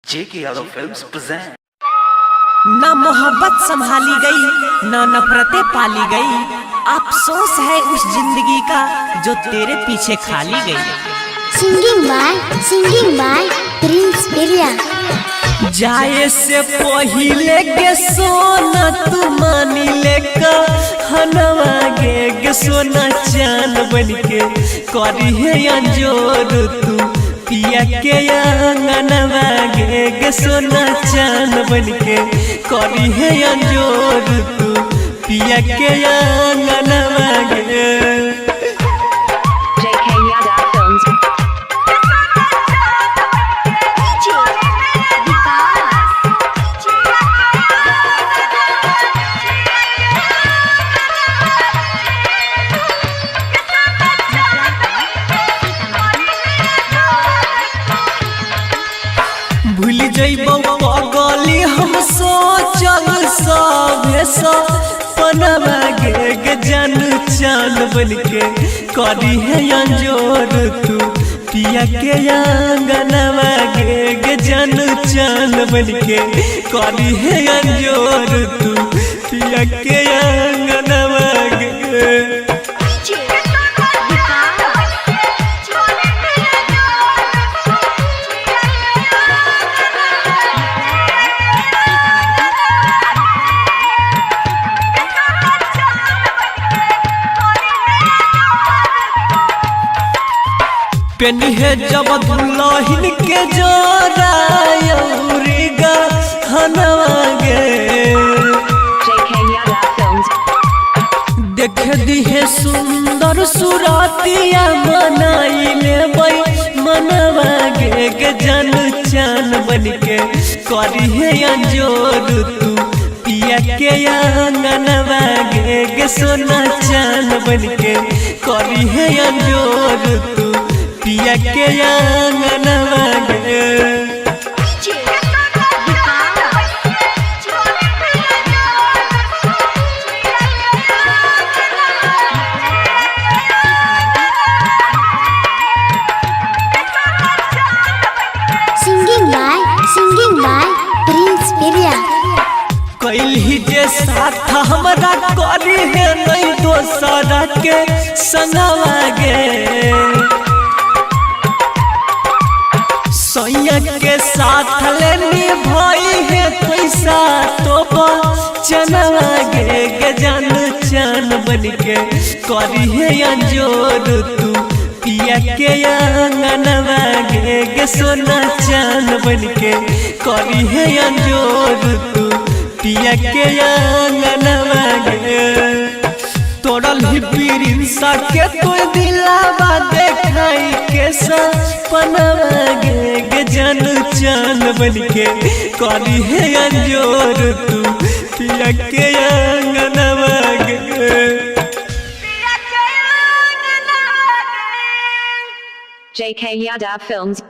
जेके Yadav films present. ना मोहब्बत संभाली गई ना नफरतें पाली गई, अफसोस है उस जिंदगी का जो तेरे पीछे खाली गई। सिंगिंग बाय प्रिंस बिरिया। जाए से पहिले के सोना तू मानी लेका हनवा गे सोना चांद बनके करी है अंजोर तू पिया के अंगनवा गे सोना चांद बनके करी है अंजोर तू पिया के अंगनवा गे। भूल जइबो पगली हम सोचल सभे सपनवा गे जान चांद बनके करी है अंजोर तू पिया के अंगनवा गे जान चांद बनके करी है अंजोर तू पिया के अंगनवा गे। पेनी है जब दुल्हन के जोरा गा हनवा गे देख दी है सुंदर सुरातिया मनाई ले मनवा गे जन चान बनके करी है अंजोर तू पिया के अंगनवा गे सोना चान बनके करी है अंजोर तू पिया के अंगनवा गे। सिंगिंग बाय प्रिंस बिरिया। कैली जे साथ हमरा करी है नहीं दोसरा के संगवा गे सैया के साथ लेनी भाई है पैसा तो चनवा गे जान चान बनके करी है अंजोर तू पिया के अंगनवा गे सोना चान बनके करी है अंजोर तू पिया के अंगनवा गे। तोड़ल ही प्रिंसा के तो दिलावा देखाई के सपनवा गे जान चान बनके करी है अंजोर तू पिया के अंगनवा गे। JK Yadav Films